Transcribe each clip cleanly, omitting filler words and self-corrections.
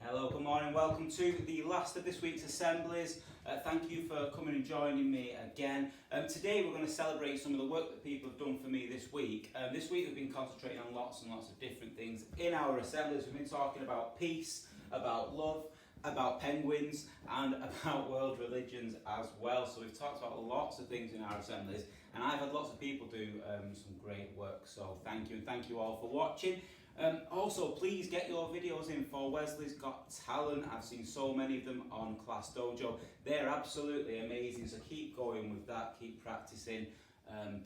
Hello, good morning, welcome to the last of this week's assemblies. Thank you for coming and joining me again. Today we're going to celebrate some of the work that people have done for me this week. This week we've been concentrating on lots and lots of different things in our assemblies. We've been talking about peace, about love, about penguins and about world religions as well. So we've talked about lots of things in our assemblies and I've had lots of people do some great work. So thank you and thank you all for watching. Also, please get your videos in for Wesley's Got Talent. I've seen so many of them on Class Dojo. They're absolutely amazing, so keep going with that, keep practicing,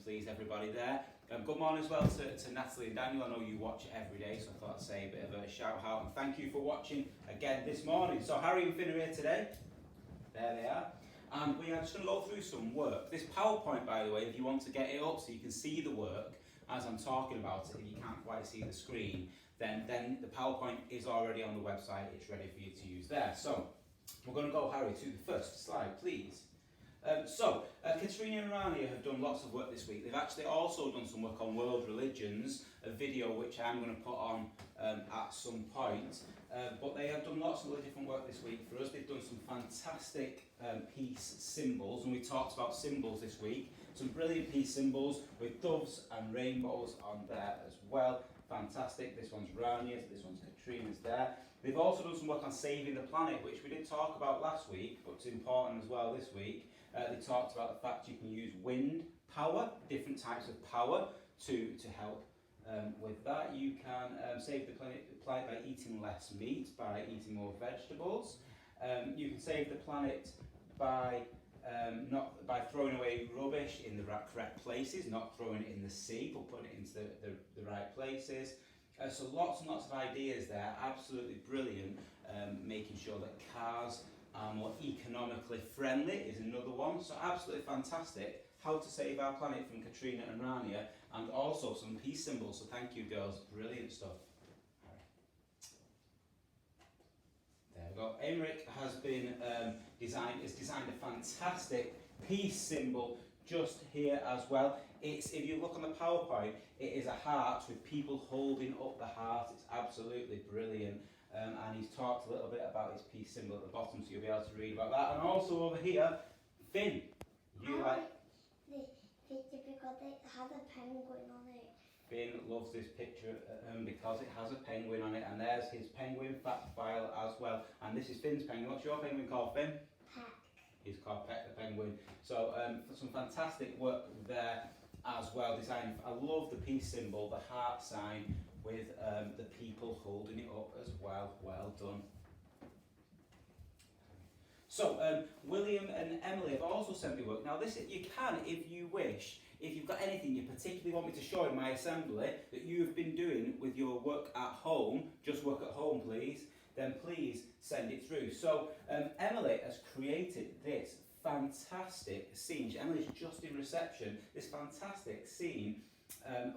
please, everybody there. Good morning as well to Natalie and Daniel. I know you watch it every day, so I thought I'd say a bit of a shout out and thank you for watching again this morning. So Harry and Finn are here today. There they are. And we are just going to go through some work. This PowerPoint, by the way, if you want to get it up so you can see the work, as I'm talking about it, if you can't quite see the screen, then the PowerPoint is already on the website. It's ready for you to use there. So we're going to go, Harry, to the first slide, please. Katrina and Rania have done lots of work this week. They've actually also done some work on world religions, a video which I'm going to put on at some point. But they have done lots of different work this week for us. They've done some fantastic peace symbols, and we talked about symbols this week. Some brilliant peace symbols with doves and rainbows on there as well. Fantastic. This one's Rania's, this one's Katrina's there. They've also done some work on saving the planet, which we did talk about last week, but it's important as well this week. They talked about the fact you can use wind power, different types of power to help with that. You can save the planet by eating less meat, by eating more vegetables. You can save the planet by not by throwing away rubbish in the correct places, not throwing it in the sea, but putting it into the right places. So lots and lots of ideas there, absolutely brilliant. Making sure that cars are more economically friendly is another one. So absolutely fantastic. How to save our planet from Katrina and Rania, and also some peace symbols. So thank you, girls. Brilliant stuff. There we go. Emmerich has been designed a fantastic peace symbol just here as well. It's, if you look on the PowerPoint, it is a heart with people holding up the heart. It's absolutely brilliant. And he's talked a little bit about his peace symbol at the bottom, so you'll be able to read about that. And also over here, Finn, you like this picture because it has a penguin on it. Finn loves this picture because it has a penguin on it, and there's his penguin fact file as well. And this is Finn's penguin. What's your penguin called, Finn? Peck. He's called Peck the penguin. So some fantastic work there as well. Design. I love the peace symbol, the heart sign with the people holding it up as well. Well done. So William and Emily have also sent me work. Now this, you can, if you wish, if you've got anything you particularly want me to show in my assembly that you've been doing with your work at home, just work at home please, then please send it through. So Emily has created this fantastic scene. Emily's just in reception, this fantastic scene,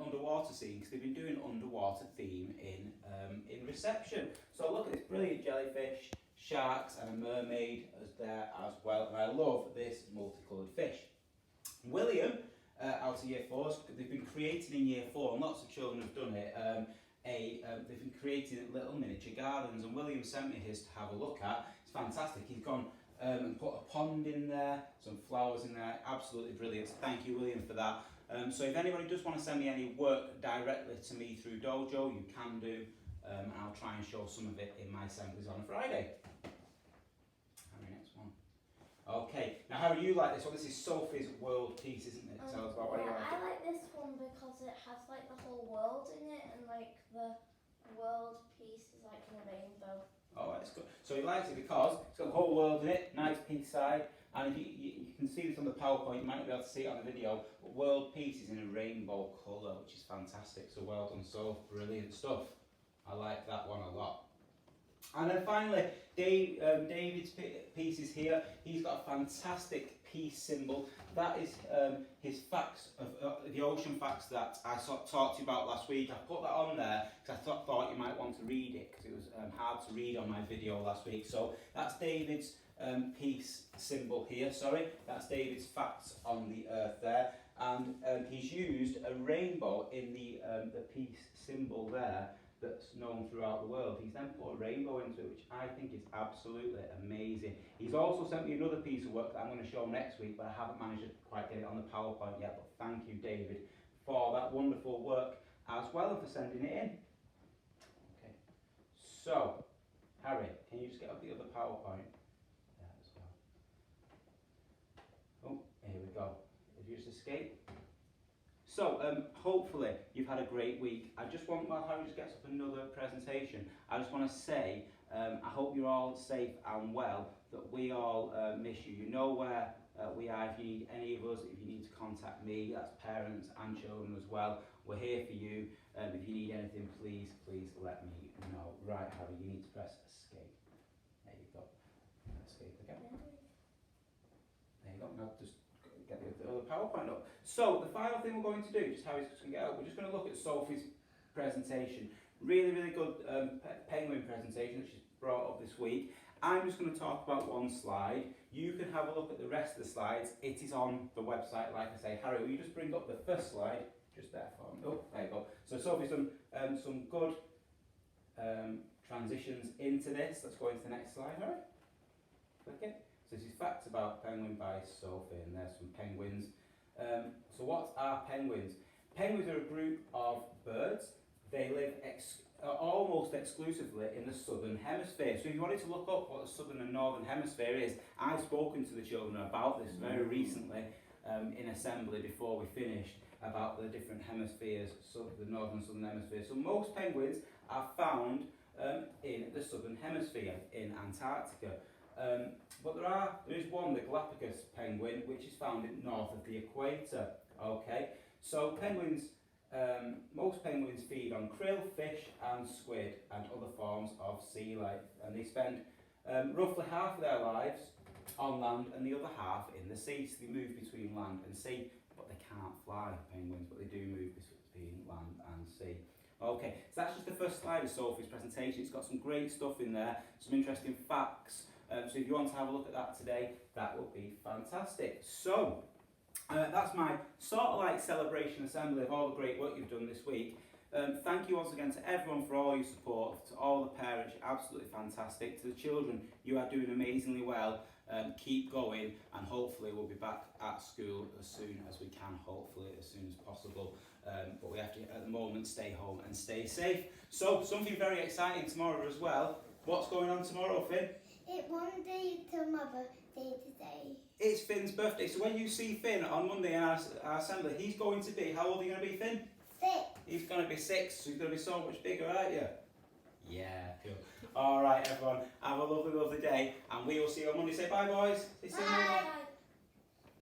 underwater scene, because they've been doing underwater theme in reception. So look at this brilliant jellyfish, sharks and a mermaid is there as well, and I love this multicoloured fish. William, out of year 4, they've been creating in year 4, and lots of children have done it, they've been creating little miniature gardens, and William sent me his to have a look at. It's fantastic. He's gone and put a pond in there, some flowers in there, absolutely brilliant. So thank you, William, for that. So if anybody does want to send me any work directly to me through Dojo, you can do, and I'll try and show some of it in my assemblies on a Friday. Next one. Okay, now how do you like this one? This is Sophie's World Peace, isn't it? Tell us about what you like. I like this one because it has like the whole world in it, and like the world peace is like in a rainbow. Oh, that's good. So he likes it because it's got the whole world in it, nice peace side, and if you can see this on the PowerPoint, you might not be able to see it on the video, but world peace is in a rainbow colour, which is fantastic. So well done, so brilliant stuff. I like that one a lot. And then finally, David's piece is here. He's got a fantastic peace symbol. That is his facts, of the ocean facts that I talked to you about last week. I put that on there because I thought you might want to read it because it was hard to read on my video last week. So that's David's peace symbol here, sorry. That's David's facts on the earth there. And he's used a rainbow in the peace symbol there. that's known throughout the world. He's then put a rainbow into it, which I think is absolutely amazing. He's also sent me another piece of work that I'm going to show next week, but I haven't managed to quite get it on the PowerPoint yet. But thank you, David, for that wonderful work as well and for sending it in. Okay, so Harry, can you just get up the other PowerPoint there as well? Oh, here we go. If you just escape. So, hopefully you've had a great week. I just want, while Harry just gets up another presentation, I just want to say, I hope you're all safe and well, that we all miss you. You know where we are if you need any of us, if you need to contact me, that's parents and children as well. We're here for you. If you need anything, please let me know. Right, Harry, you need to press escape. There you go. Escape again. There you go. Now just get the other PowerPoint up. So the final thing we're going to do, just how it's going to get out, we're just going to look at Sophie's presentation. Really good penguin presentation that she's brought up this week. I'm just going to talk about one slide. You can have a look at the rest of the slides. It is on the website, like I say. Harry, will you just bring up the first slide? Just there for me. Oh, there you go. So Sophie's done some good transitions into this. Let's go into the next slide, Harry. Click it. So this is facts about penguin by Sophie, and there's some penguins. So what are penguins? Penguins are a group of birds. They live almost exclusively in the southern hemisphere. So if you wanted to look up what the southern and northern hemisphere is, I've spoken to the children about this very recently in assembly before we finished, about the different hemispheres, so the northern and southern hemisphere. So most penguins are found in the southern hemisphere, in Antarctica. But there is one, the Galapagos penguin, which is found north of the equator. Okay, so penguins, most penguins feed on krill, fish and squid and other forms of sea life, and they spend roughly half of their lives on land and the other half in the sea. So they move between land and sea, but they can't fly, penguins, but they do move between land and sea. Okay, so that's just the first slide of Sophie's presentation. It's got some great stuff in there, some interesting facts. So if you want to have a look at that today, that would be fantastic. So that's my sort of like celebration assembly of all the great work you've done this week. Thank you once again to everyone for all your support, to all the parents, you're absolutely fantastic. To the children, you are doing amazingly well. Keep going, and hopefully we'll be back at school as soon as we can, hopefully as soon as possible. But we have to, at the moment, stay home and stay safe. So, something very exciting tomorrow as well. What's going on tomorrow, Finn? It's one day till my birthday today. It's Finn's birthday, so when you see Finn on Monday in our assembly, he's going to be, how old are you going to be, Finn? 6. He's going to be 6, so he's going to be so much bigger, aren't you? Yeah, cool. Alright everyone, have a lovely day, and we will see you on Monday. Say bye boys. Say Bye.